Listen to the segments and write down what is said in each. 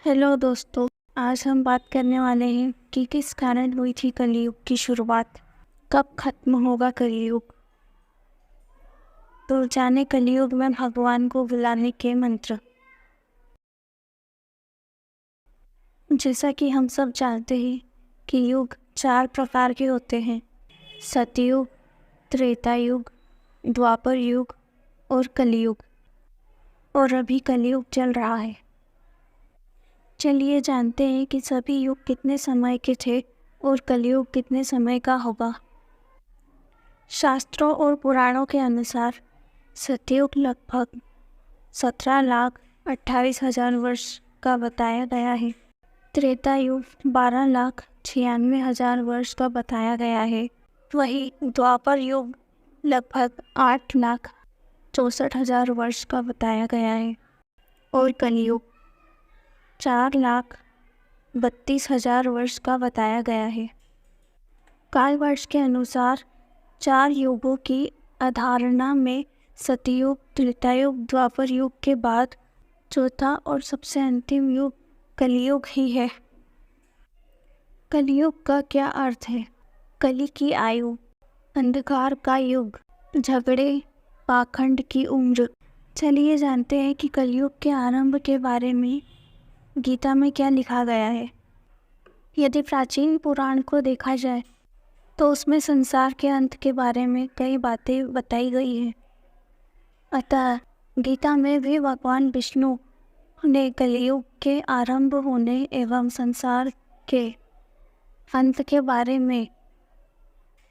Hello दोस्तों। आज हम बात करने वाले हैं कि किस कारण हुई थी कलयुग की शुरुआत, कब खत्म होगा कलयुग। तो जाने कलयुग में भगवान को बुलाने के मंत्र। जैसा कि हम सब जानते हैं कि युग 4 प्रकार के होते हैं: सतयुग, त्रेता युग, द्वापर युग और कलयुग। और अभी कलयुग चल रहा है। चलिए जानते हैं कि सभी युग कितने समय के थे और कलयुग कितने समय का होगा। शास्त्रों और पुराणों के अनुसार सतयुग लगभग 17,28,000 वर्ष का बताया गया है। त्रेता युग 12,96,000 वर्ष का बताया गया है। वही द्वापर युग लगभग 8,64,000 वर्ष का बताया गया है। और कलयुग 4,32,000 वर्ष का बताया गया है। कालवर्ष के अनुसार 4 युगों की अवधारणा में सतयुग, त्रेतायुग, द्वापर युग के बाद चौथा और सबसे अंतिम युग कलयुग ही है। कलयुग का क्या अर्थ है? कली की आयु, अंधकार का युग, झगड़े, पाखंड की उम्र। चलिए जानते हैं कि कलयुग के आरंभ के बारे में गीता में क्या लिखा गया है। यदि प्राचीन पुराण को देखा जाए तो उसमें संसार के अंत के बारे में कई बातें बताई गई हैं। अतः गीता में भी भगवान विष्णु ने कलयुग के आरंभ होने एवं संसार के अंत के बारे में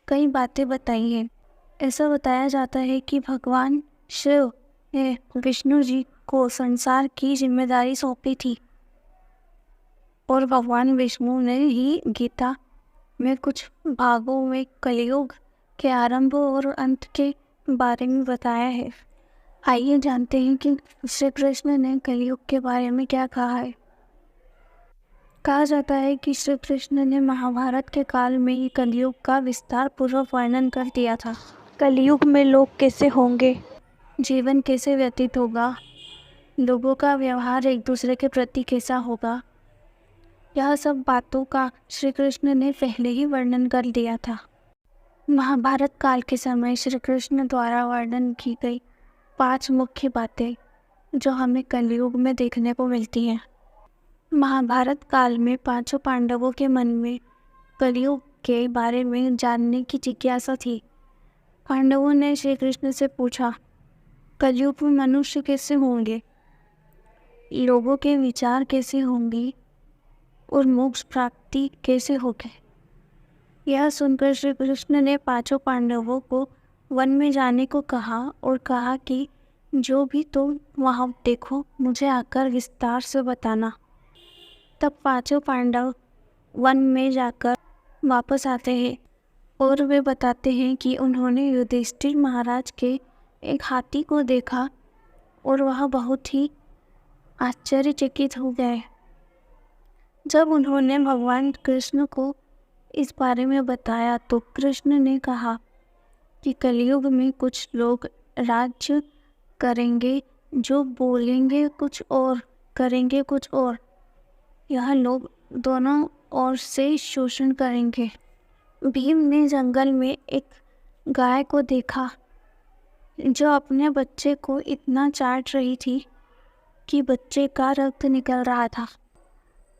कई बातें बताई हैं। ऐसा बताया जाता है कि भगवान शिव ने विष्णु जी को संसार की जिम्मेदारी सौंपी थी और भगवान विष्णु ने ही गीता में कुछ भागों में कलयुग के आरंभ और अंत के बारे में बताया है। आइए जानते हैं कि श्री कृष्ण ने कलयुग के बारे में क्या कहा है। कहा जाता है कि श्री कृष्ण ने महाभारत के काल में ही कलयुग का विस्तार पूर्वक वर्णन कर दिया था। कलयुग में लोग कैसे होंगे, जीवन कैसे व्यतीत होगा, लोगों का व्यवहार एक दूसरे के प्रति कैसा होगा, यह सब बातों का श्री कृष्ण ने पहले ही वर्णन कर दिया था। महाभारत काल के समय श्री कृष्ण द्वारा वर्णन की गई 5 मुख्य बातें जो हमें कलयुग में देखने को मिलती हैं। महाभारत काल में 5 पांडवों के मन में कलयुग के बारे में जानने की जिज्ञासा थी। पांडवों ने श्री कृष्ण से पूछा, कलयुग में मनुष्य कैसे होंगे, लोगों के विचार कैसे होंगे और मोक्ष प्राप्ति कैसे होगी। यह सुनकर श्री कृष्ण ने 5 पांडवों को वन में जाने को कहा और कहा कि जो भी तुम वहाँ देखो मुझे आकर विस्तार से बताना। तब 5 पांडव वन में जाकर वापस आते हैं और वे बताते हैं कि उन्होंने युधिष्ठिर महाराज के एक हाथी को देखा और वह बहुत ही आश्चर्यचकित हो गए। जब उन्होंने भगवान कृष्ण को इस बारे में बताया तो कृष्ण ने कहा कि कलयुग में कुछ लोग राज्य करेंगे जो बोलेंगे कुछ और करेंगे कुछ और। यह लोग दोनों ओर से शोषण करेंगे। भीम ने जंगल में एक गाय को देखा जो अपने बच्चे को इतना चाट रही थी कि बच्चे का रक्त निकल रहा था।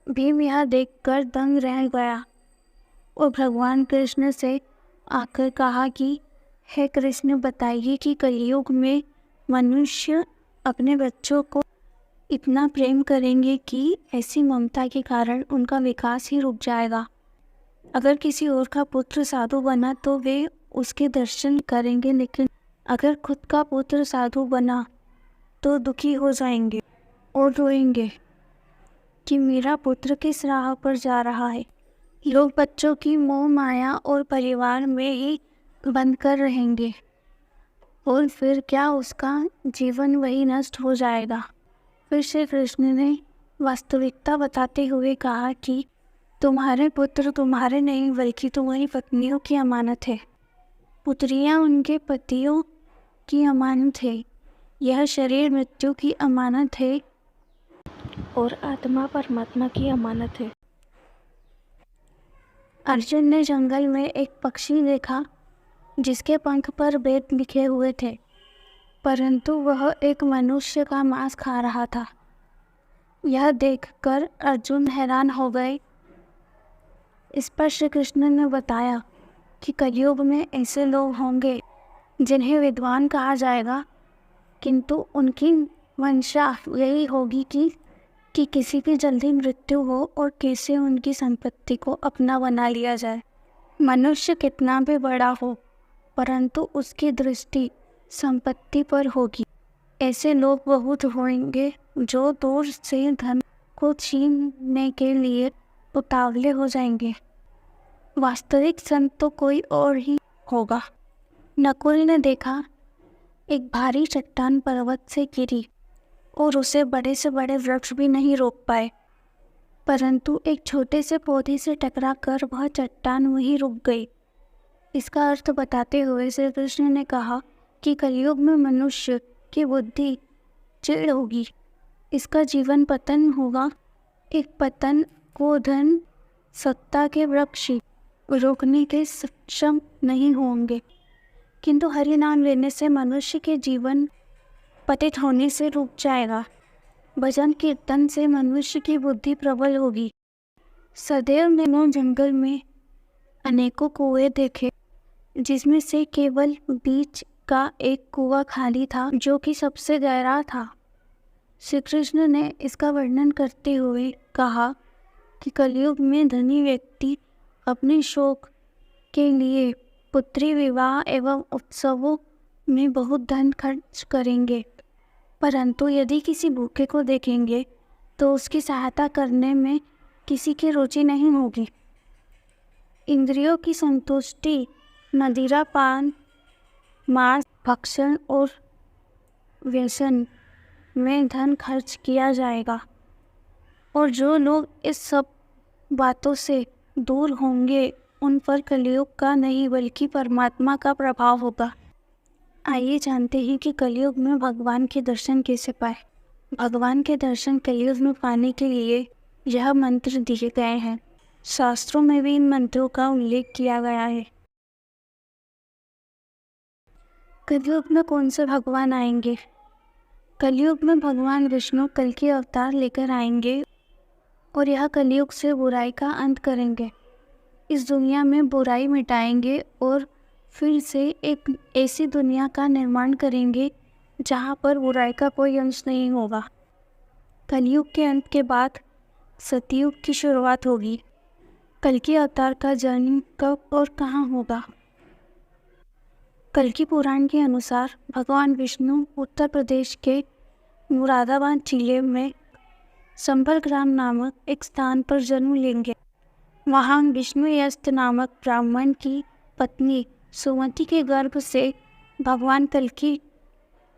भीम यह देखकर दंग रह गया और भगवान कृष्ण से आकर कहा कि हे कृष्ण, बताइए कि कलयुग में मनुष्य अपने बच्चों को इतना प्रेम करेंगे कि ऐसी ममता के कारण उनका विकास ही रुक जाएगा। अगर किसी और का पुत्र साधु बना तो वे उसके दर्शन करेंगे, लेकिन अगर खुद का पुत्र साधु बना तो दुखी हो जाएंगे और रोएंगे कि मेरा पुत्र किस राह पर जा रहा है। लोग बच्चों की मोह माया और परिवार में ही बंद कर रहेंगे और फिर क्या उसका जीवन वही नष्ट हो जाएगा। फिर श्री कृष्ण ने वास्तविकता बताते हुए कहा कि तुम्हारे पुत्र तुम्हारे नहीं बल्कि तुम्हारी पत्नियों की अमानत है। पुत्रियां उनके पतियों की अमानत है। यह शरीर मृत्यु की अमानत है और आत्मा परमात्मा की अमानत है। अर्जुन ने जंगल में एक पक्षी देखा जिसके पंख पर वेद लिखे हुए थे, परंतु वह एक मनुष्य का मांस खा रहा था। यह देखकर अर्जुन हैरान हो गए। इस पर श्री कृष्ण ने बताया कि कलयुग में ऐसे लोग होंगे जिन्हें विद्वान कहा जाएगा, किंतु उनकी मंशा यही होगी कि किसी की जल्दी मृत्यु हो और कैसे उनकी संपत्ति को अपना बना लिया जाए। मनुष्य कितना भी बड़ा हो, परंतु उसकी दृष्टि संपत्ति पर होगी। ऐसे लोग बहुत होंगे जो दूर से धन को छीनने के लिए उतावले हो जाएंगे। वास्तविक संत तो कोई और ही होगा। नकुल ने देखा एक भारी चट्टान पर्वत से गिरी और उसे बड़े से बड़े वृक्ष भी नहीं रोक पाए, परंतु एक छोटे से पौधे से टकराकर वह चट्टान वहीं रुक गई। इसका अर्थ बताते हुए श्री कृष्ण ने कहा कि कलयुग में मनुष्य की बुद्धि चिढ़ होगी, इसका जीवन पतन होगा। एक पतन को धन सत्ता के वृक्ष रोकने के सक्षम नहीं होंगे, किंतु हरि नाम लेने से मनुष्य के जीवन पतित होने से रुक जाएगा। भजन कीर्तन से मनुष्य की बुद्धि प्रबल होगी। सदैव ने जंगल में अनेकों कुएं देखे, जिसमें से केवल बीच का एक कुआं खाली था जो कि सबसे गहरा था। श्री कृष्ण ने इसका वर्णन करते हुए कहा कि कलयुग में धनी व्यक्ति अपने शौक के लिए पुत्री विवाह एवं उत्सवों में बहुत धन खर्च करेंगे, परंतु यदि किसी भूखे को देखेंगे तो उसकी सहायता करने में किसी की रुचि नहीं होगी। इंद्रियों की संतुष्टि, मदिरा पान, मांस भक्षण और व्यसन में धन खर्च किया जाएगा, और जो लोग इस सब बातों से दूर होंगे उन पर कलयुग का नहीं बल्कि परमात्मा का प्रभाव होगा। आइए जानते हैं कि कलयुग में भगवान के दर्शन कैसे पाए। भगवान के दर्शन कलयुग में पाने के लिए यह मंत्र दिए गए हैं। शास्त्रों में भी इन मंत्रों का उल्लेख किया गया है। कलयुग में कौन से भगवान आएंगे? कलयुग में भगवान विष्णु कल के अवतार लेकर आएंगे और यह कलयुग से बुराई का अंत करेंगे। इस दुनिया में बुराई मिटाएंगे और फिर से एक ऐसी दुनिया का निर्माण करेंगे जहाँ पर बुराई का कोई अंश नहीं होगा। कलयुग के अंत के बाद सतयुग की शुरुआत होगी। कल के अवतार का जन्म कब और कहाँ होगा? कल की पुराण के अनुसार भगवान विष्णु उत्तर प्रदेश के मुरादाबाद जिले में संभल ग्राम नामक एक स्थान पर जन्म लेंगे। वहाँ विष्णुयस्त नामक ब्राह्मण की पत्नी सुमति के गर्भ से भगवान कल्कि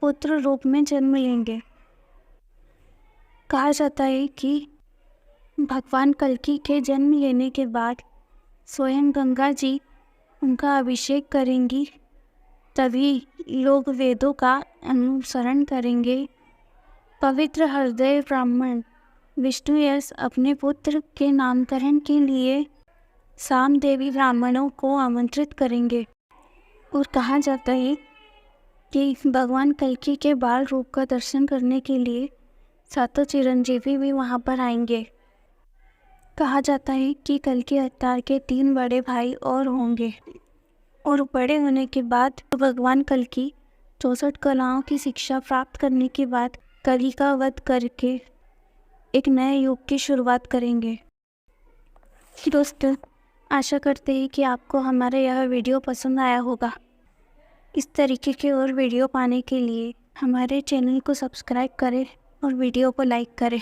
पुत्र रूप में जन्म लेंगे। कहा जाता है कि भगवान कल्कि के जन्म लेने के बाद स्वयं गंगा जी उनका अभिषेक करेंगी, तभी लोग वेदों का अनुसरण करेंगे। पवित्र हृदय ब्राह्मण विष्णुयश अपने पुत्र के नामकरण के लिए साम देवी ब्राह्मणों को आमंत्रित करेंगे, और कहा जाता है कि भगवान कल्कि के बाल रूप का दर्शन करने के लिए सातों चिरंजीवी भी वहां पर आएंगे। कहा जाता है कि कल के अवतार के 3 बड़े भाई और होंगे, और बड़े होने के बाद भगवान कल्कि 64 कलाओं की शिक्षा प्राप्त करने के बाद कली का वध करके एक नए युग की शुरुआत करेंगे। दोस्तों, आशा करते हैं कि आपको हमारा यह वीडियो पसंद आया होगा। इस तरीके के और वीडियो पाने के लिए हमारे चैनल को सब्सक्राइब करें और वीडियो को लाइक करें।